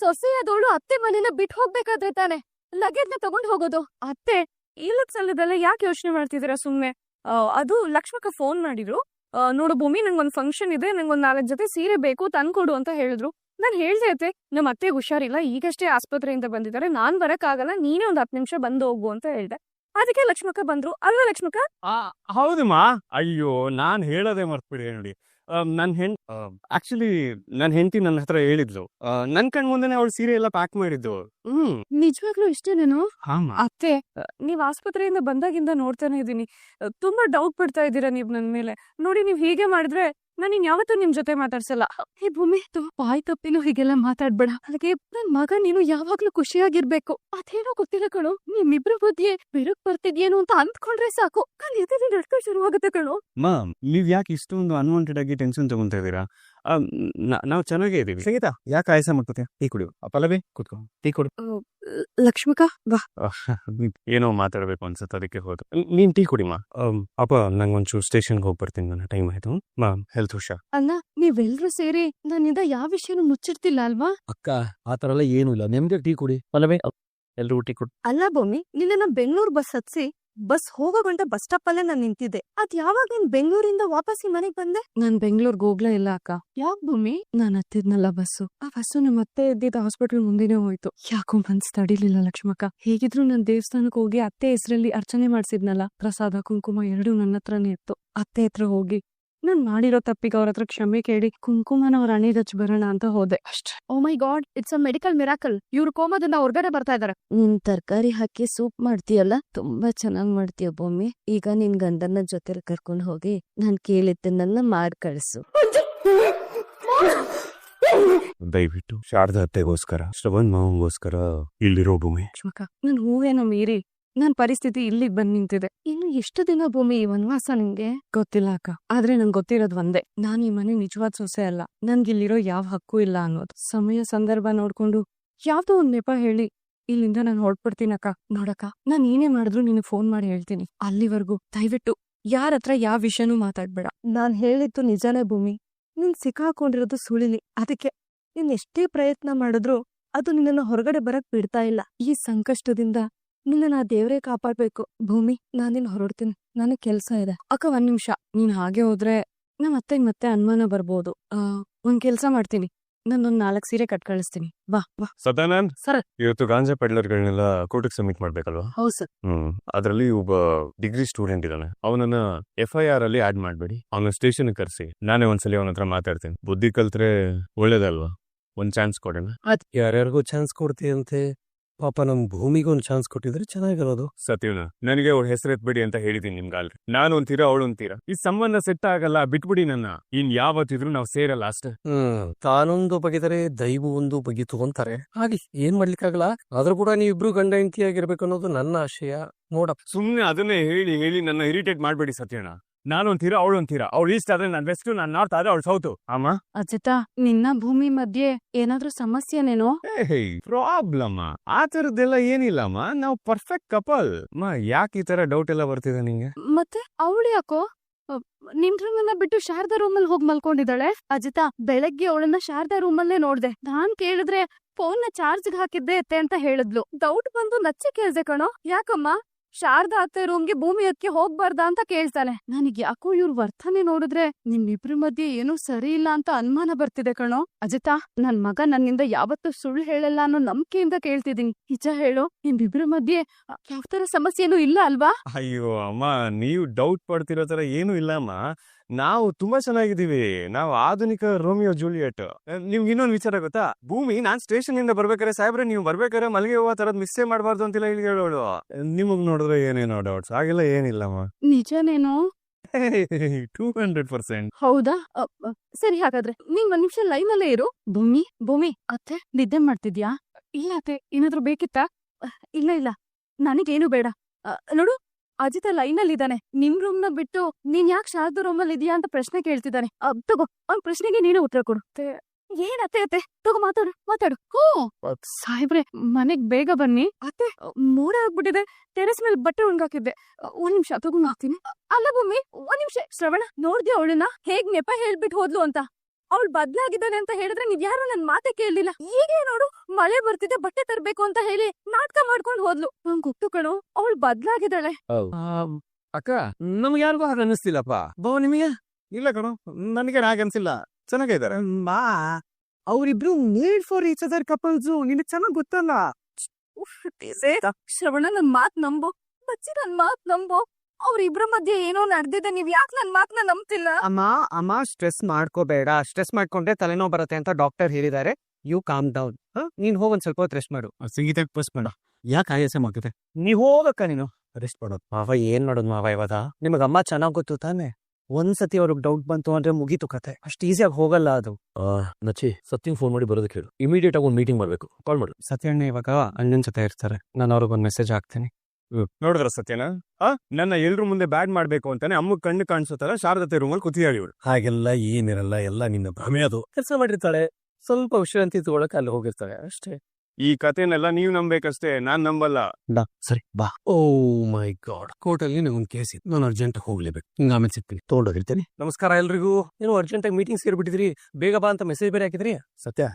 ಸೊಸೆಯಾದವಳು ಅತ್ತೆ ಮನೇನ ಬಿಟ್ಟು ಹೋಗ್ಬೇಕಾದ್ರೆ ತಾನೆ ಲಗೇಜ್ನ ತಗೊಂಡ್ ಹೋಗೋದು. ಅತ್ತೆ ಇಲ್ಲದ ಸಲದೆಲ್ಲ ಯಾಕೆ ಯೋಚನೆ ಮಾಡ್ತಿದ್ದೀರಾ ಸುಮ್ನೆ? ಅದು ಲಕ್ಷ್ಮಕ್ಕ ಫೋನ್ ಮಾಡಿದ್ರು. ನೋಡು ಭೂಮಿ, ನಂಗೊಂದ್ ಫಂಕ್ಷನ್ ಇದೆ, ನಂಗೊಂದ್ 4 ಜೊತೆ ಸೀರೆ ಬೇಕು, ತಂದ್ಕೊಡು ಅಂತ ಹೇಳಿದ್ರು. ನಾನ್ ಹೇಳ್ದೆ ಅತ್ತೆ, ನಮ್ಮ ಅತ್ತೆಗೆ ಹುಷಾರಿಲ್ಲ, ಈಗಷ್ಟೇ ಆಸ್ಪತ್ರೆಯಿಂದ ಬಂದಿದ್ದಾರೆ, ನಾನ್ ಬರಕ್ಕಾಗಲ್ಲ, ನೀನೇ ಒಂದ್ 10 ನಿಮಿಷ ಬಂದು ಹೋಗು ಅಂತ ಹೇಳ್ದೆ. ಅದಕ್ಕೆ ಲಕ್ಷ್ಮಕ್ಕ ಬಂದ್ರು ಅಲ್ವಾ ಲಕ್ಷ್ಮಕ್ಕ? ಹೌದಮ್ಮ. ಅಯ್ಯೋ, ನಾನ್ ಹೇಳೋದೇ ಮರ್ತ್ಬಿಡಿ ನೋಡಿ. ನನ್ ಹೆಂಡತಿ ನನ್ನ ಹತ್ರ ಹೇಳಿದ್ಲು, ನನ್ ಕಣ್ ಮುಂದೆನೆ ಅವಳು ಸೀರೆ ಎಲ್ಲ ಪ್ಯಾಕ್ ಮಾಡಿದ್ದು. ನಿಜವಾಗ್ಲೂ ಇಷ್ಟೇನೇನು? ಹಾಮ. ಅತ್ತೆ, ನೀವ್ ಆಸ್ಪತ್ರೆಯಿಂದ ಬಂದಾಗಿಂದ ನೋಡ್ತಾನೆ ಇದೀನಿ, ತುಂಬಾ ಡೌಟ್ ಪಡ್ತಾ ಇದ್ದೀರಾ ನೀವ್ ನನ್ ಮೇಲೆ. ನೋಡಿ, ನೀವ್ ಹೀಗೆ ಮಾಡಿದ್ರೆ ನಾನು ಇನ್ಯಾವತ್ತೂ ನಿಮ್ ಜೊತೆ ಮಾತಾಡ್ಸಲ್ಲ. ಹೇ ಭೂಮಿ, ಬಾಯ್ ತಪ್ಪಿನೂ ಹೀಗೆಲ್ಲ ಮಾತಾಡ್ಬೇಡ. ಹಾಗೆ ನನ್ ಮಗ ನೀನು ಯಾವಾಗ್ಲೂ ಖುಷಿಯಾಗಿರ್ಬೇಕು. ಅದೇನೋ ಗೊತ್ತಿಲ್ಲ ಕಣೋ, ನಿಮ್ಮಿಬ್ರು ಬುದ್ಧಿ ಬೆರಕ್ ಬರ್ತಿದ್ಯೇನು ಅಂತ ಅಂದ್ಕೊಂಡ್ರೆ ಸಾಕು, ಎದೆ ನಡ್ಕ ಶುರುವಾಗುತ್ತೆ ಕಣೋ. ಮಾಮ್, ನೀವ್ ಯಾಕೆ ಇಷ್ಟೊಂದು ಅನ್ವಾಂಟೆಡ್ ಆಗಿ ಟೆನ್ಷನ್ ತಗೊಂತಾ ಇದೀರಾ? ನಾವ್ ಚೆನ್ನಾಗೇ ಇದೀವಿ. ಸಂಗೀತಾ, ಯಾಕೆ ಆಯಾಸ ಮಾಡ್ಕೋತೀಯ? ಟೀ ಕುಡಿ. ಪಲ್ಲವಿ, ಕೂತ್ಕೊ, ಟೀ ಕೊಡು. ಲಕ್ಷ್ಮಕ್ಕ ಬಾ. ಏನೋ ಮಾತಾಡ್ಬೇಕು ಅನ್ಸತ್ತೆ, ಅದಕ್ಕೆ ಹೋದ. ನೀನ್ ಟೀ ಕುಡಿಮಾ. ಅಪ್ಪ, ನಂಗೊಂಚೂರು ಸ್ಟೇಷನ್ಗೆ ಹೋಗಿ ಬರ್ತೀನಿ, ನನ್ನ ಟೈಮ್ ಆಯ್ತು. ಹೆಲ್ತ್ ಹುಷಾರ್. ಅಲ್ಲ, ನೀವೆಲ್ರೂ ಸೇರಿ ನನ್ನಿಂದ ಯಾವ ವಿಷಯನೂ ಮುಚ್ಚಿರ್ತಿಲ್ಲ ಅಲ್ವಾ? ಅಕ್ಕ, ಆತರ ಎಲ್ಲ ಏನೂ ಇಲ್ಲ, ನೆಮ್ಮದಿ ಟೀ ಕುಡಿ. ಪಲ್ಲವಿ, ಎಲ್ರು ಟೀ ಕುಡಿ. ಅಲ್ಲ ಭೂಮಿ, ನಿನ್ನ ಬೆಂಗಳೂರು ಬಸ್ ಹತ್ಸಿ ಬಸ್ ಹೋಗೋ ಗಂಟ ಬಸ್ ಸ್ಟಾಪ್ ಅಲ್ಲೇ ನಾನ್ ನಿಂತಿದ್ದೆ. ಅದ್ ಯಾವಾಗ ನೀನ್ ಬೆಂಗಳೂರಿಂದ ವಾಪಸ್ ಈ ಮನೆಗ್ ಬಂದೆ? ನಾನ್ ಬೆಂಗಳೂರ್ಗೆ ಹೋಗ್ಲೇ ಇಲ್ಲ ಅಕ್ಕ. ಯಾಕ್ ಭೂಮಿ? ನಾನ್ ಹತ್ತಿದ್ನಲ್ಲ ಬಸ್ಸು, ಆ ಬಸ್ಸು ನಮ್ಮ ಅತ್ತೆ ಇದ್ದಿದ್ದ ಹಾಸ್ಪಿಟಲ್ ಮುಂದೆನೆ ಹೋಯ್ತು. ಯಾಕೋ ಮನ್ಸ್ ತಡಿಲಿಲ್ಲ ಲಕ್ಷ್ಮಕ್ಕ. ಹೇಗಿದ್ರು ನಾನ್ ದೇವಸ್ಥಾನಕ್ಕೆ ಹೋಗಿ ಅತ್ತೆ ಹೆಸರಲ್ಲಿ ಅರ್ಚನೆ ಮಾಡ್ಸಿದ್ನಲ್ಲ, ಪ್ರಸಾದ ಕುಂಕುಮ 2 ನನ್ನ ಹತ್ರನೇ ಇತ್ತು. ಅತ್ತೆ ಹತ್ರ ಹೋಗಿ ನಾನ್ ಮಾಡಿರೋ ತಪ್ಪಿಗೆ ಅವ್ರ ಹತ್ರ ಕ್ಷಮೆ ಕೇಳಿ ಕುಂಕುಮನ ಅವ್ರ ಹಣೆಗೆ ಹಚ್ಚಿ ಬರೋಣ ಅಂತ ಹೋದೆ ಅಷ್ಟೇ. Oh my god, it's a medical miracle. ಇವ್ರು ಕೋಮದಿಂದ ಹೊರಗಡೆ ಬರ್ತಾ ಇದಾರೆ. ನೀನ್ ತರಕಾರಿ ಹಾಕಿ ಸೂಪ್ ಮಾಡ್ತೀಯಲ್ಲ, ತುಂಬಾ ಚೆನ್ನಾಗ್ ಮಾಡ್ತೀಯ ಭೂಮಿ. ಈಗ ನಿನ್ ಗಂಡನ ಜೊತೆಲಿ ಕರ್ಕೊಂಡ್ ಹೋಗಿ ನಾನ್ ಕೇಳಿದ್ದನ್ನೆಲ್ಲ ಮಾಡ್ ಕಳ್ಸು. ದಯವಿಟ್ಟು ಶಾರದಾ ಅತ್ತೆಗೋಸ್ಕರ, ಶ್ರವಣ್ ಮಾವಂಗೋಸ್ಕರ ಇಲ್ಲಿರೋ ಭೂಮಿ. ಲಕ್ಷ್ಮಕ್ಕ, ನನ್ ಹೂವೇನೋ ಮೀರಿ ನನ್ ಪರಿಸ್ಥಿತಿ ಇಲ್ಲಿಗ್ ಬಂದ್ ನಿಂತಿದೆ. ಇನ್ನು ಎಷ್ಟು ದಿನ ಭೂಮಿ ಈ ವನವಾಸ ನಿಂಗೆ? ಗೊತ್ತಿಲ್ಲ ಅಕ್ಕ, ಆದ್ರೆ ನಂಗೆ ಗೊತ್ತಿರೋದ್ ಒಂದೇ, ನಾನ್ ಈ ಮನೆ ನಿಜವಾದ ಸೊಸೆ ಅಲ್ಲ, ನನ್ಗಿಲ್ಲಿರೋ ಯಾವ ಹಕ್ಕು ಇಲ್ಲ ಅನ್ನೋದು. ಸಮಯ ಸಂದರ್ಭ ನೋಡ್ಕೊಂಡು ಯಾವ್ದೋ ಒಂದ್ ನೆಪ ಹೇಳಿ ಇಲ್ಲಿಂದ ನಾನು ಹೊರಡ್ಬಿಡ್ತೀನಕ್ಕ. ನೋಡಕ್ಕ, ನಾನ್ ಏನೇ ಮಾಡಿದ್ರು ನಿನಗೆ ಫೋನ್ ಮಾಡಿ ಹೇಳ್ತೀನಿ. ಅಲ್ಲಿವರೆಗೂ ದಯವಿಟ್ಟು ಯಾರ ಹತ್ರ ಯಾವ ವಿಷಯನೂ ಮಾತಾಡ್ಬೇಡ. ನಾನ್ ಹೇಳಿದ್ದು ನಿಜಾನೇ ಭೂಮಿ. ನೀನ್ ಸಿಕ್ಕಾಕೊಂಡಿರೋದು ಸುಳಿಲಿ. ಅದಕ್ಕೆ ನೀನ್ ಎಷ್ಟೇ ಪ್ರಯತ್ನ ಮಾಡಿದ್ರು ಅದು ನಿನ್ನನ್ನು ಹೊರಗಡೆ ಬರಕ್ ಬಿಡ್ತಾ ಇಲ್ಲ. ಈ ಸಂಕಷ್ಟದಿಂದ ನಿನ್ನ ದೇವ್ರೇ ಕಾಪಾಡ್ಬೇಕು. ಭೂಮಿ, ನಾನಿನ್ ಹೊರಡ್ತೀನಿ, ನನಗ್ ಕೆಲ್ಸ ಇದೆ. ಅಕ್ಕ, 1 ನಿಮಿಷ. ನೀನ್ ಹಾಗೆ ಹೋದ್ರೆ ನಮ್ಮ ಅತ್ತೆಗ್ ಮತ್ತೆ ಅನುಮಾನ ಬರ್ಬೋದು. ಒಂದ್ ಕೆಲ್ಸ ಮಾಡ್ತೀನಿ, ನಾನೊಂದ್ 4 ಸೀರೆ ಕಟ್ ಕಳಿಸ್ತೀನಿ. ಬಾ ಬಾ. ಸದಾನಂದ್ ಸರ್, ಇವತ್ತು ಗಾಂಜಾ ಪೆಡ್ಲರ್ಗಳನ್ನೆಲ್ಲ ಕೋರ್ಟಿಗೆ ಸಬ್ಮಿಟ್ ಮಾಡ್ಬೇಕಲ್ವಾ? ಹೌದು ಸರ್. ಅದ್ರಲ್ಲಿ ಒಬ್ಬ ಡಿಗ್ರಿ ಸ್ಟೂಡೆಂಟ್ ಇದ್ದಾನೆ, ಅವನನ್ನ FIR ಅಲ್ಲಿ ಆಡ್ ಮಾಡ್ಬೇಡಿ, ಅವನ ಸ್ಟೇಷನ್ ಕರ್ಸಿ, ನಾನೇ ಒಂದ್ಸಲಿ ಅವನ ಹತ್ರ ಮಾತಾಡ್ತೀನಿ. ಬುದ್ಧಿ ಕಲ್ತ್ರೆ ಒಳ್ಳೇದಲ್ವಾ? ಒಂದ್ ಚಾನ್ಸ್ ಕೊಡೋಣ. ಯಾರ್ಯಾರಿಗೂ ಚಾನ್ಸ್ ಕೊಡ್ತೀಯಂತೆ? ಪಾಪ ನಮ್ ಭೂಮಿಗೊಂದು ಚಾನ್ಸ್ ಕೊಟ್ಟಿದ್ರೆ ಚೆನ್ನಾಗಿರೋದು. ಸತ್ಯವನ, ನನಗೆ ಅವ್ರ ಹೆಸರು ಎತ್ಬೇಡಿ ಅಂತ ಹೇಳಿದೀನಿ ನಿಮ್ಗಾಲ್ರಿ. ನಾನು ಒಂತೀರಾ, ಅವಳು ಒಂತೀರಾ. ಈ ಸಂಬಂಧ ಸೆಟ್ ಆಗಲ್ಲ, ಬಿಟ್ಬಿಡಿ ನನ್ನ. ಇನ್ ಯಾವತ್ತಿದ್ರು ನಾವ್ ಸೇರಲ್ಲ ಅಷ್ಟೇ. ತಾನೊಂದು ಬಗೆದರೆ ದೈವ ಒಂದು ಬಗೆತು ಅಂತಾರೆ. ಹಾಗೆ ಏನ್ ಮಾಡ್ಲಿಕ್ಕಾಗಲ್ಲ. ಆದ್ರೂ ಕೂಡ ನೀವಿಬ್ರು ಗಂಡ ಹೆಂಡತಿಯಾಗಿರ್ಬೇಕು ಅನ್ನೋದು ನನ್ನ ಆಶಯ. ನೋಡಪ್ಪ, ಸುಮ್ನೆ ಅದನ್ನೇ ಹೇಳಿ ಹೇಳಿ ನನ್ನ ಇರಿಟೇಟ್ ಮಾಡ್ಬೇಡಿ ಸತ್ಯಣ್ಣ. ನಾನೊಂತೀರಾ, ಅವಳು ಒಂತೀರಾ. ಅವಳು ಈಸ್ಟ್ ಆದ್ರೆ ನಾನ್ ವೆಸ್ಟ್, ನಾನ್ ನಾರ್ತ್ ಆದ್ರೆ ಅವಳು ಸೌತ್. ಅಮ್ಮ, ಅಜಿತಾ, ನಿನ್ನ ಭೂಮಿ ಮಧ್ಯೆ ಏನಾದ್ರೂ ಸಮಸ್ಯೆನೇನೋ? ಪ್ರಾಬ್ಲಮ್ ಆ ತರದ್ದೆಲ್ಲ ಏನಿಲ್ಲಮ್ಮ, ನಾವು ಪರ್ಫೆಕ್ಟ್ ಕಪಲ್. ಯಾಕೆ ಈ ತರ ಡೌಟ್ ಎಲ್ಲ ಬರ್ತಿದೆ ನಿಂಗೆ? ಮತ್ತೆ ಅವಳು ಯಾಕೋ ನಿಮ್ ರೂಮನ್ನ ಬಿಟ್ಟು ಶಾರದಾ ರೂಮಲ್ಲಿ ಹೋಗಿ ಮಲ್ಕೊಂಡಿದ್ದಾಳೆ? ಅಜಿತಾ, ಬೆಳಗ್ಗೆ ಅವಳನ್ನ ಶಾರದಾ ರೂಮಲ್ಲೇ ನೋಡ್ದೆ. ನಾನ್ ಕೇಳಿದ್ರೆ ಫೋನ್ ನ ಚಾರ್ಜ್ ಹಾಕಿದ್ದೆ ಅತ್ತೆ ಅಂತ ಹೇಳಿದ್ಲು. ಡೌಟ್ ಬಂದು ನಚ್ಚಿ ಕೇಳ್ದೆ ಕಣೋ. ಯಾಕಮ್ಮ ಶಾರದಾ ಅತ್ತೆ ರೂಮ್ಗೆ ಭೂಮಿ ಅದಕ್ಕೆ ಹೋಗ್ಬಾರ್ದ ಅಂತ ಕೇಳ್ತಾನೆ. ನನಗೆ ಯಾಕೋ ಇವ್ರ ವರ್ತನೆ ನೋಡಿದ್ರೆ ನಿಮ್ಮಿಬ್ರ ಮಧ್ಯೆ ಏನೂ ಸರಿ ಇಲ್ಲ ಅಂತ ಅನುಮಾನ ಬರ್ತಿದೆ ಕಣೋ. ಅಜಿತಾ, ನನ್ ಮಗ ನನ್ನಿಂದ ಯಾವತ್ತೂ ಸುಳ್ಳು ಹೇಳಲ್ಲ ಅನ್ನೋ ನಂಬಿಕೆಯಿಂದ ಕೇಳ್ತಿದೀನಿ. ನಿಜ ಹೇಳು, ನಿಮ್ಮಿಬ್ರ ಮಧ್ಯೆ ಯಾವ ತರ ಸಮಸ್ಯೆನೂ ಇಲ್ಲ ಅಲ್ವಾ? ಅಯ್ಯೋ ಅಮ್ಮ, ನೀವು ಡೌಟ್ ಪಡ್ತಿರೋ ತರ ಏನು ಇಲ್ಲಮ್ಮ. ನಾವು ತುಂಬಾ ಚೆನ್ನಾಗಿದ್ದೀವಿ. ನಾವು ಆಧುನಿಕ ರೋಮಿಯೋ ಜೂಲಿಯಟ್. ನಿಮ್ಗೆ ಇನ್ನೊಂದು ವಿಚಾರ ಗೊತ್ತಾ? ಭೂಮಿ, ನಾನ್ ಸ್ಟೇಷನ್ ಇಂದ ಬರ್ಬೇಕಾರೆ ಸಾಹೇಬ್ರೆ ನೀವು ಬರ್ಬೇಕಾರೆ ಮಲ್ಲಿಗೆ ಹೂವ ತರದ್ ಮಿಸ್ಸೇ ಮಾಡ್ಬಾರ್ದು ಅಂತಿಲ್ಲ ಹೇಳೋಳು. ನಿಮಗ್ ನೋಡಿದ್ರೆ ಏನೇನೋ ಡೌಟ್ಸ್, ಹಾಗೆಲ್ಲ ಏನಿಲ್ಲಮ್ಮ. ನಿಜನೇನೋ? 200%. ಹೌದಾ? ಸರಿ, ಹಾಗಾದ್ರೆ ನೀನ್ 1 ನಿಮಿಷ ಲೈನ್ ಅಲ್ಲೇ ಇರು. ಭೂಮಿ ಅತ್ತೆ ನಿದ್ದೆ ಮಾಡ್ತಿದ್ಯಾ? ಇಲ್ಲ ಅತ್ತೆ, ಏನಾದ್ರೂ ಬೇಕಿತ್ತಾ? ಇಲ್ಲ ಇಲ್ಲ, ನನಗೇನು ಬೇಡ. ನೋಡು, ಅಜಿತ ಲೈನ್ ಅಲ್ಲಿ ಇದ್ದಾನೆ. ನಿಮ್ ರೂಮ್ ನ ಬಿಟ್ಟು ನೀನ್ ಯಾಕೆ ಶಾರದಾ ರೂಮ್ ಅಲ್ಲಿ ಇದೆಯಾ ಅಂತ ಪ್ರಶ್ನೆ ಕೇಳ್ತಿದ್ದಾನೆ. ತಗೋ, ಅವ್ನ್ ಪ್ರಶ್ನೆಗೆ ನೀನು ಉತ್ತರ ಕೊಡು. ಏನ್ ಅತ್ತೆ ತಗೋ, ಮಾತಾಡು. ಸಾಹೇಬ್ರೆ, ಮನೆಗ್ ಬೇಗ ಬನ್ನಿ. ಅತ್ತೆ, ಮೋಡ ಆಗ್ಬಿಟ್ಟಿದೆ, ಟೆರೆಸ್ ಮೇಲೆ ಬಟ್ಟೆ ಒಣಗಾಕಿದ್ದೆ. 1 ನಿಮಿಷ ತಗೊಂಡ್ ಹಾಕ್ತೀನಿ. ಅಲ್ಲ ಭೂಮಿ, 1 ನಿಮಿಷ. ಶ್ರವಣ, ನೋಡ್ದೆ ಅವಳನ್ನ ಹೇಗ್ ನೆಪ ಹೇಳ್ಬಿಟ್ಟು ಹೋದ್ಲು ಅಂತ? ಅವಳು ಬದ್ಲಾಗಿದ್ದಾನೆ ಅಂತ ಹೇಳಿದ್ರೆ ನೀವ್ ಯಾರು ನನ್ ಮಾತೆ ಕೇಳಲಿಲ್ಲ. ಹೀಗೆ ನೋಡು, ಮಳೆ ಬರ್ತಿದೆ ಬಟ್ಟೆ ತರ್ಬೇಕು ಅಂತ ಹೇಳಿ ನಾಟಕ ಮಾಡ್ಕೊಂಡು ಹೋದ್ಲು. ನಂಗ್ ಗೊತ್ತು ಕಣೋ, ಅವಳು ಬದ್ಲಾಗಿದ್ದಾಳೆ. ಅಕ್ಕ ನಮ್ಗೆ ಯಾರಿಗೂ ಹಾಗೆ ಅನ್ನಿಸ್ತಿಲ್ಲಪ್ಪ. ಬಾವ ನಿಮಗೆ? ಇಲ್ಲ ಕಣೋ, ನನಗೆ ಹಾಗೆ ಅನ್ಸಿಲ್ಲ, ಚೆನ್ನಾಗೇ ಇದಾರೆ. ಬಾ, ಅವ್ರಿಬ್ರು made for each other couples, ನಿನಗೆ ಚೆನ್ನಾಗ್ ಗೊತ್ತಲ್ಲ. ಶ್ರವಣ, ನನ್ ಮಾತ್ ನಂಬು. ಬಚ್ಚಿ, ನನ್ ಮಾತ್ ನಂಬು. ಅವ್ರಿಬ್ರ ಮಧ್ಯೆ ಏನೋ ನಡೆದಿದೆ, ನೀವ್ ಯಾಕೆ ನನ್ ಮಾತ್ನ ನಂಬ್ತಿಲ್ಲ? ಅಮ್ಮ ಸ್ಟ್ರೆಸ್ ಮಾಡ್ಕೋಬೇಡ. ಸ್ಟ್ರೆಸ್ ಮಾಡ್ಕೊಂಡ್ರೆ ತಲೆನೋವು ಬರುತ್ತೆ ಅಂತ ಡಾಕ್ಟರ್ ಹೇಳಿದ್ದಾರೆ. You calm down. ನೀನ್ ಹೋಗ್ ಒಂದ್ ಸ್ವಲ್ಪ ಹೊತ್ತು ರೆಸ್ಟ್ ಮಾಡು. ಸಂಗೀತ ಬಸ್ ಬೇಡ, ಯಾಕೆ ಆಯಾಸ ಆಗುತ್ತೆ? ನೀವ್ ಹೋಗಕ್ಕ ನೀನು ರೆಸ್ಟ್ ಮಾಡೋದು. ಮಾವ ಏನ್ ಮಾಡೋದು ಮಾವ ಇವಾಗ? ನಿಮಗಮ್ಮ ಚೆನ್ನಾಗ್ ಗೊತ್ತು ತಾನೆ. ಒಂದ್ಸತಿ ಅವ್ರಿಗೆ ಡೌಟ್ ಬಂತು ಅಂದ್ರೆ ಮುಗೀತು ಕತೆ. ಅಷ್ಟು ಈಸಿಯಾಗಿ ಹೋಗಲ್ಲ ಅದು. ನಚ್ಚಿ ಸತ್ಯಂಗ್ ಫೋನ್ ಮಾಡಿ ಬರೋದಕ್ಕೆ ಹೇಳು. ಇಮಿಡಿಯೇಟ್ ಆಗಿ ಒಂದು ಮೀಟಿಂಗ್ ಮಾಡ್ಬೇಕು. ಕಾಲ್ ಮಾಡು. ಸತ್ಯಣ್ಣ ಇವಾಗ ಅಣ್ಣನ ಜೊತೆ ಇರ್ತಾರೆ. ನಾನು ಅವ್ರಿಗೊಂದು ಮೆಸೇಜ್ ಹಾಕ್ತೀನಿ. ನೋಡಿದ್ರ ಸತ್ಯನ, ನನ್ನ ಎಲ್ರು ಮುಂದೆ ಬ್ಯಾಡ್ ಮಾಡ್ಬೇಕು ಅಂತಾನೆ ಅಮ್ಮ ಕಣ್ಣು ಕಾಣಿಸೋ ತರ ಶಾರದತೆ ರೂಮಲ್ಲಿ ಕೂತಿಯಾಳಿ ಇವಳು. ಹಾಗೆಲ್ಲ ಏನಿರಲ್ಲ, ಎಲ್ಲ ನಿನ್ನ ಭ್ರಮೆ ಅದು. ಕೆಲಸ ಮಾಡಿರ್ತಾಳೆ, ಸ್ವಲ್ಪ ವಿಶ್ರಾಂತಿ ತಗೊಳಕ್ ಅಲ್ಲಿ ಹೋಗಿರ್ತಾಳೆ ಅಷ್ಟೇ. ಈ ಕಥೆನೆಲ್ಲ ನೀವ್ ನಂಬೇಕಷ್ಟೇ, ನಾನ್ ನಂಬಲ್ಲ. ಸರಿ ಬಾ. ಓ ಮೈ ಗಾಡ್, ಕೋರ್ಟಲ್ಲಿ ನಂಗೊಂದು ಕೇಸ್ ಇತ್ತು, ನಾನು ಅರ್ಜೆಂಟ್ ಹೋಗ್ಲೇಬೇಕು. ಹಿಂಗ ಆಮೇಲೆ ಸಿಗ್ತೀನಿ. ತಗೊಂಡೋಗಿರ್ತೇನೆ. ನಮಸ್ಕಾರ ಎಲ್ರಿಗೂ. ಏನು ಅರ್ಜೆಂಟಾಗಿ ಮೀಟಿಂಗ್ ಸೇರ್ಬಿಟ್ಟಿದ್ರಿ, ಬೇಗ ಬಾ ಅಂತ ಮೆಸೇಜ್ ಬೇರೆ ಹಾಕಿದ್ರಿ. ಸತ್ಯ,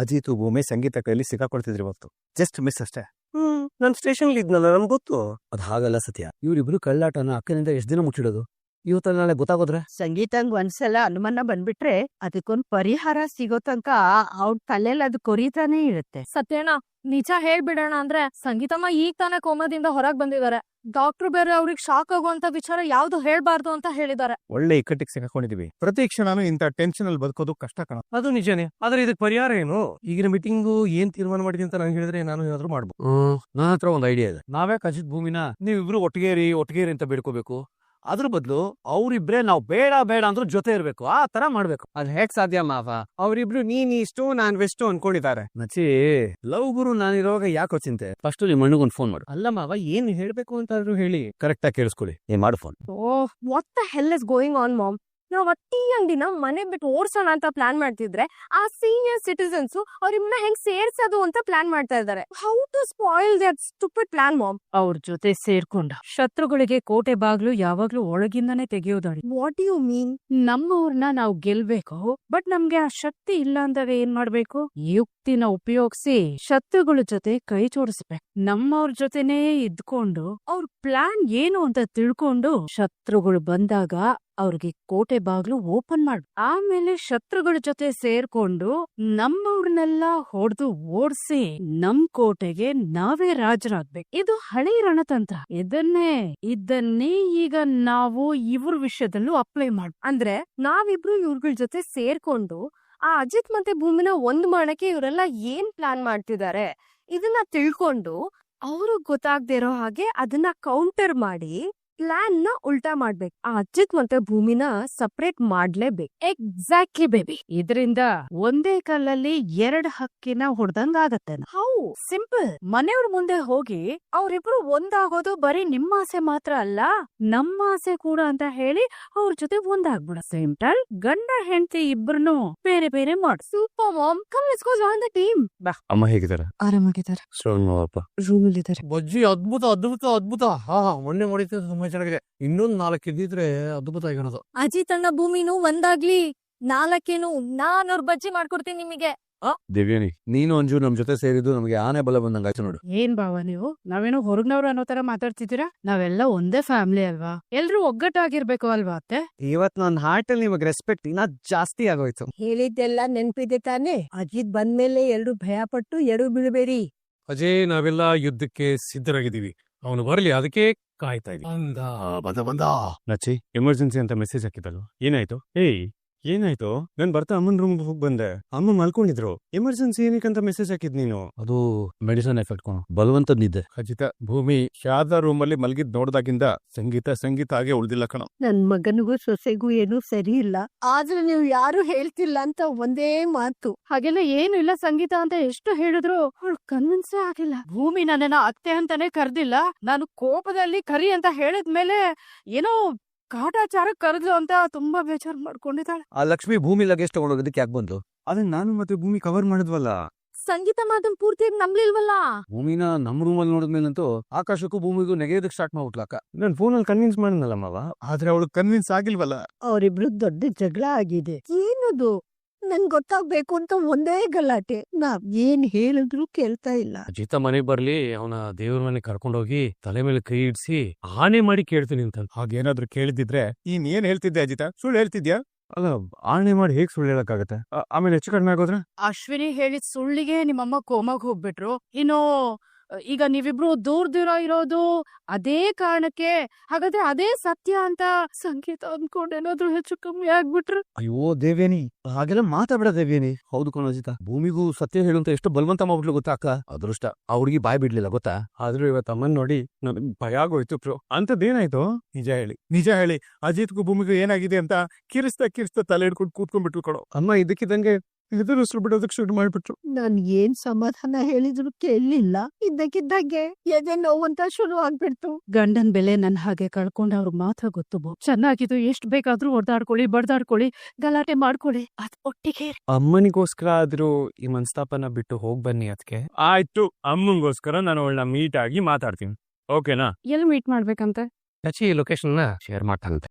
ಅಜಿತ್ ಭೂಮಿ ಸಂಗೀತ ಕೈಯಲ್ಲಿ ಸಿಕ್ಕಾಕೊಳ್ತಿದ್ರಿ ಇವತ್ತು. ಜಸ್ಟ್ ಮಿಸ್ ಅಷ್ಟೇ. ನಾನು ಸ್ಟೇಷನ್ ಇದ್ನಲ್ಲ, ನಮ್ಗೆ ಗೊತ್ತು. ಅದ್ ಹಾಗಲ್ಲ ಸತ್ಯ. ಇವ್ರಿಬ್ರು ಕಳ್ಳಾಟನ ಅಕ್ಕನಿಂದ ಎಷ್ಟು ದಿನ ಮುಚ್ಚಿಡೋದು? ಇವತ್ತಲ್ಲ ನಾಳೆ ಗೊತ್ತಾಗೋದ್ರೆ? ಸಂಗೀತಂಗ್ ಒಂದ್ಸಲ ಅನುಮಾನ ಬಂದ್ಬಿಟ್ರೆ ಅದಕ್ಕೊಂದ್ ಪರಿಹಾರ ಸಿಗೋ ತನಕ ಅವ್ರ ತಲೆಯಲ್ಲಿ ಅದು ಕೊರಿತಾನೆ ಇರುತ್ತೆ. ಸತ್ಯಣ್ಣ, ನಿಜ ಹೇಳ್ಬಿಡೋಣ ಅಂದ್ರೆ ಸಂಗೀತಮ್ಮ ಈಗ ತಾನೇ ಕೋಮದಿಂದ ಹೊರಗ್ ಬಂದಿದ್ದಾರೆ. ಡಾಕ್ಟರ್ ಬೇರೆ ಅವ್ರಿಗೆ ಶಾಕ್ ಆಗುವಂತ ವಿಚಾರ ಯಾವ್ದು ಹೇಳ್ಬಾರ್ದು ಅಂತ ಹೇಳಿದ್ದಾರೆ. ಒಳ್ಳೆ ಇಕ್ಕಟ್ಟಿಗೆ ಸಿಕ್ಕಾಕೊಂಡಿದೀವಿ. ಪ್ರತಿ ಕ್ಷಣನೂ ಇಂಥ ಟೆನ್ಷನ್ ಅಲ್ಲಿ ಬದುಕೋದು ಕಷ್ಟ ಕಣ. ಅದು ನಿಜನೇ, ಆದ್ರೆ ಇದಕ್ಕೆ ಪರಿಹಾರ ಏನು? ಈಗಿನ ಮೀಟಿಂಗು ಏನ್ ತೀರ್ಮಾನ ಮಾಡಿದೀನಿ ಅಂತ ನಂಗೆ ಹೇಳಿದ್ರೆ ನಾನು ಏನಾದ್ರು ಮಾಡ್ಬೋದು. ನನ್ನ ಹತ್ರ ಒಂದು ಐಡಿಯಾ ಇದೆ. ನಾವ್ಯಾಕೆ ಅಜಿತ್ ಭೂಮಿನ ನೀವಿಬ್ರು ಒಟ್ಟಿಗೇರಿ ಅಂತ ಬೇಡ್ಕೋಬೇಕು? ಅದ್ರ ಬದಲು ಅವ್ರಿಬ್ರೆ ನಾವು ಬೇಡ ಅಂದ್ರೂ ಜೊತೆ ಇರ್ಬೇಕು, ಆ ತರ ಮಾಡ್ಬೇಕು. ಅದ್ ಹೇಗ್ ಸಾಧ್ಯ ಮಾವ? ಅವ್ರಿಬ್ರು ನೀನ್ ಇಷ್ಟು ನಾನ್ ವೆಷ್ಟು ಅನ್ಕೊಂಡಿದ್ದಾರೆ. ನಚ್ಚಿ, ಲವ್ ಗುರು ನಾನಿರೋವಾಗ ಯಾಕೋ ಚಿಂತೆ? ಫಸ್ಟ್ ನಿಮ್ಮ ಮಣ್ಣಿಗೊಂದು ಫೋನ್ ಮಾಡು. ಅಲ್ಲ ಮಾವ, ಏನ್ ಹೇಳ್ಬೇಕು ಅಂತಾದ್ರು ಹೇಳಿ. ಕರೆಕ್ಟ್ ಆಗಿ ಕೇಳಿಸ್ಕೊಳ್ಳಿ. ಮಾಡು phone. Oh, what the hell is going on mom? ನಾವ್ ಅಟ್ಟಿ ಅಂಗಡಿನ ಮನೆ ಬಿಟ್ಟು ಓಡ್ಸೋಣ ಅಂತ ಪ್ಲಾನ್ ಮಾಡ್ತಿದ್ರೆ ಆ ಸೀನಿಯರ್ ಸಿಟಿಸನ್ಸ್ ಅವ್ರಿಮ್ನ ಹೆಂಗ್ ಸೇರ್ಸೋದು ಅಂತ ಪ್ಲಾನ್ ಮಾಡ್ತಾ ಇದ್ದಾರೆ. How to spoil that stupid plan mom? ಅವ್ರ ಜೊತೆ ಸೇರ್ಕೊಂಡ ಶತ್ರುಗಳಿಗೆ ಕೋಟೆ ಬಾಗ್ಲು ಯಾವಾಗ್ಲೂ ಒಳಗಿಂದಾನೇ ತೆಗೆಯೋದಾಡಿ. What you mean? ನಮ್ಮವ್ರನ್ನ ನಾವು ಗೆಲ್ಬೇಕು, ಬಟ್ ನಮ್ಗೆ ಆ ಶಕ್ತಿ ಇಲ್ಲ ಅಂದಾಗ ಏನ್ ಮಾಡ್ಬೇಕು? ಯುಕ್ತಿನ ಉಪಯೋಗಿಸಿ ಶತ್ರುಗಳ ಜೊತೆ ಕೈ ಜೋಡಿಸ್ಬೇಕು. ನಮ್ಮವ್ರ ಜೊತೆನೇ ಇದ್ಕೊಂಡು ಅವ್ರ ಪ್ಲಾನ್ ಏನು ಅಂತ ತಿಳ್ಕೊಂಡು ಶತ್ರುಗಳು ಬಂದಾಗ ಅವ್ರಿಗೆ ಕೋಟೆ ಬಾಗ್ಲು ಓಪನ್ ಮಾಡು. ಆಮೇಲೆ ಶತ್ರುಗಳ ಜೊತೆ ಸೇರ್ಕೊಂಡು ನಮ್ಮವ್ರನ್ನೆಲ್ಲ ಹೊಡೆದು ಓಡಿಸಿ ನಮ್ ಕೋಟೆಗೆ ನಾವೇ ರಾಜರಾಗ್ಬೇಕು. ಇದು ಹಳೆ ರಣತಂತ್ರ. ಇದನ್ನೇ ಈಗ ನಾವು ಇವ್ರ ವಿಷಯದಲ್ಲೂ ಅಪ್ಲೈ ಮಾಡ್. ಅಂದ್ರೆ ನಾವಿಬ್ರು ಇವ್ರಗಳ ಜೊತೆ ಸೇರ್ಕೊಂಡು ಆ ಅಜಿತ್ ಮತ್ತೆ ಭೂಮಿನ ಒಂದ್ ಮಾಡಕ್ಕೆ ಇವರೆಲ್ಲ ಏನ್ ಪ್ಲಾನ್ ಮಾಡ್ತಿದ್ದಾರೆ ಇದನ್ನ ತಿಳ್ಕೊಂಡು ಅವ್ರಿಗೆ ಗೊತ್ತಾಗ್ದೇ ಇರೋ ಹಾಗೆ ಅದನ್ನ ಕೌಂಟರ್ ಮಾಡಿ ಪ್ಲಾನ್ ನ ಉಲ್ಟಾ ಮಾಡ್ಬೇಕು. ಆ ಅಜಿತ್ ಮತ್ತೆ ಭೂಮಿನ ಸಪರೇಟ್ ಮಾಡ್ಲೇಬೇಕು. Exactly baby. ಇದರಿಂದ ಒಂದೇ ಕಲ್ಲಲ್ಲಿ 2 ಹಕ್ಕಿನ ಹೊಡೆದಂಗಾಗತ್ತೆ. How simple. ಮನೆಯವ್ರ ಮುಂದೆ ಹೋಗಿ ಅವ್ರಿಬ್ರು ಒಂದಾಗೋದು ಬರೀ ನಿಮ್ಮ ಆಸೆ ಮಾತ್ರ ಅಲ್ಲ, ನಮ್ಮ ಆಸೆ ಕೂಡ ಅಂತ ಹೇಳಿ ಅವ್ರ ಜೊತೆ ಒಂದಾಗ್ಬಿಡ. ಸೇಮ್ ಟೈಮ್ ಗಂಡ ಹೆಂಡತಿ ಇಬ್ರು ಬೇರೆ ಬೇರೆ ಮಾಡು. Super mom, come let's go join the team. ಅಮ್ಮ ಹೇಗಿದ್ದಾರೆ? ಆರಾಮಾಗಿದ್ದಾರೆ, ಶ್ರವಣ್ ಮಾವಪ್ಪ ರೂಮ್ ಅಲ್ಲಿ ಇದ್ದಾರೆ. ಬಜ್ಜಿ ಅದ್ಭುತ ಅದ್ಭುತ ಅದ್ಭುತ. ಮೊನ್ನೆ ಮಾಡಿದ್ದು ತುಂಬಾ ಚೆನ್ನಾಗಿದೆ. ಇನ್ನೊಂದ್ 4 ಇದ್ದಿದ್ರೆ ಅದ್ಭುತ ಆಗಿರೋದು. ಅಜಿತ್ ಅಣ್ಣ ಭೂಮಿನೂ ಒಂದಾಗ್ಲಿ. 4 ನಾನ್ ಅವ್ರ ಬಜ್ಜಿ ಮಾಡ್ಕೊಡ್ತೀನಿ ನಿಮಗೆ. ದೇವ್ಯಾನಿ, ನೀನು ಅಂಜು ನಮ್ ಜೊತೆ ಸೇರಿದ್ದು ನಮಗೆ ಆನೆ ಬಲ ಬಂದಂಗಾಯ್ತು ನೋಡು. ಏನ್ ಬಾವ ನೀವು? ನಾವೇನೋ ಹೊರಗ್ನವ್ರು ಅನ್ನೋ ತರ ಮಾತಾಡ್ತಿದ್ದೀರಾ? ನಾವೆಲ್ಲ ಒಂದೇ ಫ್ಯಾಮಿಲಿ ಅಲ್ವಾ? ಎಲ್ರೂ ಒಗ್ಗಟ್ಟಾಗಿರ್ಬೇಕು ಅಲ್ವಾ ಅತ್ತೆ? ಇವತ್ ನನ್ನ ಹಾರ್ಟ್ ಅಲ್ಲಿ ನಿಮಗ್ ರೆಸ್ಪೆಕ್ಟ್ ಇನ್ನ ಜಾಸ್ತಿ ಆಗೋಯ್ತು. ಹೇಳಿದ್ದೆಲ್ಲ ನೆನ್ಪಿದೆ ತಾನೆ? ಅಜಿತ್ ಬಂದ್ಮೇಲೆ 2 ಭಯ ಪಟ್ಟು ಎಡು ಬೀಳ್ಬೇಡಿ. ಅಜಯ್, ನಾವೆಲ್ಲ ಯುದ್ಧಕ್ಕೆ ಸಿದ್ಧರಾಗಿದ್ದೀವಿ. ಅವನು ಬರ್ಲಿ, ಅದಕ್ಕೆ ಕಾಯ್ತಾ ಇದೀವಿ. ಬಂದ ನಚ್ಚಿ, ಎಮರ್ಜೆನ್ಸಿ ಅಂತ ಮೆಸೇಜ್ ಹಾಕಿದ್ದಲ್ಲ, ಏನಾಯ್ತು? ಏನಾಯ್ತು? ನಾನ್ ಬರ್ತಾ ಅಮ್ಮನ್ ರೂಮ್ ಹೋಗಿ ಬಂದೆ. ಅಮ್ಮ ಮಲ್ಕೊಂಡಿದ್ರು. ಎಮರ್ಜೆನ್ಸಿ ಏನಕ್ಕಂತ ಮೆಸೇಜ್ ಹಾಕಿದ್ ನೀನು? ಅದು ಮೆಡಿಸನ್ ಎಫೆಕ್ಟ್ ಕಣ, ಬಲವಂತದ್ ನಿದ್ದೆ. ಖಚಿತ. ಭೂಮಿ ಶಾರದಾ ರೂಮ್ ಅಲ್ಲಿ ಮಲ್ಗಿದ್ ನೋಡ್ದಾಗಿಂದ ಸಂಗೀತ ಹಾಗೆ ಉಳ್ದಿಲ್ಲ ಕಣ. ನನ್ ಮಗನಿಗೂ ಸೊಸೆಗೂ ಏನೂ ಸರಿ ಇಲ್ಲ, ಆದ್ರೆ ನೀವು ಯಾರು ಹೇಳ್ತಿಲ್ಲ ಅಂತ ಒಂದೇ ಮಾತು. ಹಾಗೆಲ್ಲ ಏನು ಇಲ್ಲ ಸಂಗೀತ ಅಂತ ಎಷ್ಟು ಹೇಳಿದ್ರು ಅವಳು ಕನ್ವಿನ್ಸೇ ಆಗಿಲ್ಲ. ಭೂಮಿ ನನ್ನನ್ನ ಅತ್ತೆ ಅಂತಾನೆ ಕರ್ದಿಲ್ಲ. ನಾನು ಕೋಪದಲ್ಲಿ ಕರಿ ಅಂತ ಹೇಳಿದ್ಮೇಲೆ ಏನೋ ಕಾಟಾಚಾರ ಕರೆದ್ಲು ಅಂತ ತುಂಬಾ ಬೇಜಾರ್ ಮಾಡ್ಕೊಂಡಿದ್ದಾಳೆ. ಆ ಲಕ್ಷ್ಮಿ ಭೂಮಿ ಲಗೇಜ್ ತಗೊಂಡೋಗೋದಕ್ಕೆ ಯಾಕೆ ಬಂದು? ಅದನ್ನ ನಾನು ಮತ್ತೆ ಭೂಮಿ ಕವರ್ ಮಾಡಿದ್ವಲ್ಲ. ಸಂಗೀತ ಮಾತನ್ ಪೂರ್ತಿಯಾಗಿ ನಂಬ್ಲಿಲ್ವಲ್ಲ. ಭೂಮಿನ ನಮ್ ರೂಮಲ್ಲಿ ನೋಡಿದ್ಮೇಲಂತೂ ಆಕಾಶಕ್ಕೂ ಭೂಮಿಗೂ ನೆಗೆಯೋದಕ್ಕೆ ಸ್ಟಾರ್ಟ್ ಮಾಡ್ಬಿಟ್ಲಕ್ಕ. ನಾನ್ ಫೋನಲ್ಲಿ ಕನ್ವಿನ್ಸ್ ಮಾಡಿದ್ನಲ್ಲ ಮಾವ, ಆದ್ರೆ ಅವಳು ಕನ್ವಿನ್ಸ್ ಆಗಿಲ್ವಲ್ಲ. ಅವರಿಬ್ರು ದೊಡ್ಡ ಜಗಳ ಆಗಿದೆ. ಏನದು? ನಂಗ್ ಗೊತ್ತಾಗ್ಬೇಕು ಅಂತ ಒಂದೇ ಗಲಾಟೆ. ನಾವ್ ಏನ್ ಹೇಳಿದ್ರು ಕೇಳ್ತಾ ಇಲ್ಲ. ಅಜಿತ ಮನೆಗ್ ಬರ್ಲಿ, ಅವನ ದೇವ್ರ ಮನೆಗ್ ಕರ್ಕೊಂಡೋಗಿ ತಲೆ ಮೇಲೆ ಕೈ ಇಡ್ಸಿ ಆನೆ ಮಾಡಿ ಕೇಳ್ತೀನಿ ಅಂತ. ಹಾಗೇನಾದ್ರೂ ಕೇಳಿದಿದ್ರೆ ಏನ್ ಹೇಳ್ತಿದ್ದೆ ಅಜಿತ? ಸುಳ್ಳು ಹೇಳ್ತಿದ್ಯಾ? ಅಲ್ಲ, ಆಣೆ ಮಾಡಿ ಹೇಗ್ ಸುಳ್ಳು ಹೇಳಕ್ಕಾಗತ್ತೆ? ಆಮೇಲೆ ಹೆಚ್ಚು ಕಡಿಮೆ ಆಗೋದ್ರೆ? ಅಶ್ವಿನಿ ಹೇಳಿದ ಸುಳ್ಳಿಗೆ ನಿಮ್ಮಮ್ಮ ಕೋಮಾಗ್ ಹೋಗ್ಬಿಟ್ರು. ಇನ್ನು ಈಗ ನೀವಿಬ್ರು ದೂರ ಇರೋದು ಅದೇ ಕಾರಣಕ್ಕೆ. ಹಾಗಾದ್ರೆ ಅದೇ ಸತ್ಯ ಅಂತ ಸಂಗೀತ ಅನ್ಕೊಂಡೇನಾದ್ರೂ ಹೆಚ್ಚು ಕಮ್ಮಿ ಆಗ್ಬಿಟ್ರು. ಅಯ್ಯೋ ದೇವೇನಿ, ಹಾಗೆಲ್ಲ ಮಾತಾಡ್ಬೇಡ ದೇವೇನಿ. ಹೌದು ಕಣೋ ಅಜಿತ, ಭೂಮಿಗೂ ಸತ್ಯ ಹೇಳುವಂತ ಎಷ್ಟು ಬಲವಂತ ಮಾಡ್ಬಿಟ್ಲು ಗೊತ್ತಾ ಅಕ್ಕ. ಅದೃಷ್ಟ ಆ ಹುಡುಗಿ ಬಾಯ್ ಬಿಡ್ಲಿಲ್ಲ ಗೊತ್ತಾ. ಆದ್ರೂ ಇವತ್ತು ಅಮ್ಮನ್ ನೋಡಿ ನನಗ್ ಭಯ ಆಗೋಯ್ತು ಪ್ರೋ. ಅಂತದ್ದೇನಾಯ್ತು? ನಿಜ ಹೇಳಿ ಅಜಿತ್ಗೂ ಭೂಮಿಗೂ ಏನಾಗಿದೆ ಅಂತ ಕಿರಿಸ್ತಾ ತಲೆ ಹಿಡ್ಕೊಂಡು ಕೂತ್ಕೊಂಡ್ಬಿಟ್ರು ಕಣೋ. ಅಮ್ಮ ಇದಕ್ಕಿದ್ದಂಗೆ ಹೆದರಿಸ್ರು ಬಿಡೋದಕ್ಕೆ ಶುರು ಮಾಡ್ಬಿಟ್ರು. ನಾನ್ ಏನ್ ಸಮಾಧಾನ ಹೇಳಿದ್ರು ಕೇಳಲಿಲ್ಲ. ಇದ್ದಕ್ಕಿದ್ದಾಗೆ ಎದೆ ನೋವಂತ ಶುರು ಆಗ್ಬಿಡ್ತು. ಗಂಡನ್ ಬೆಲೆ ನನ್ ಹಾಗೆ ಕಳ್ಕೊಂಡವ್ರು ಮಾತ್ರ ಗೊತ್ತು. ಚೆನ್ನಾಗಿದ್ದು ಎಷ್ಟ್ ಬೇಕಾದ್ರೂ ಹೊಡ್ದಾಡ್ಕೊಳ್ಳಿ, ಬಡ್ದಾಡ್ಕೊಳ್ಳಿ, ಗಲಾಟೆ ಮಾಡ್ಕೊಳ್ಳಿ, ಅದ್ ಒಟ್ಟಿಗೆ ಅಮ್ಮನಿಗೋಸ್ಕರ ಆದ್ರೂ ಈ ಮನಸ್ತಾಪನ ಬಿಟ್ಟು ಹೋಗ್ ಬನ್ನಿ ಅದಕ್ಕೆ. ಆಯ್ತು, ಅಮ್ಮಂಗೋಸ್ಕರ ನಾನು ಅವಳನ್ನ ಮೀಟ್ ಆಗಿ ಮಾತಾಡ್ತೀನಿ. ಓಕೆನಾ? ಎಲ್ಲಿ ಮೀಟ್ ಮಾಡ್ಬೇಕಂತೆ? Location share ಮಾಡ್ತಾನಂತೆ.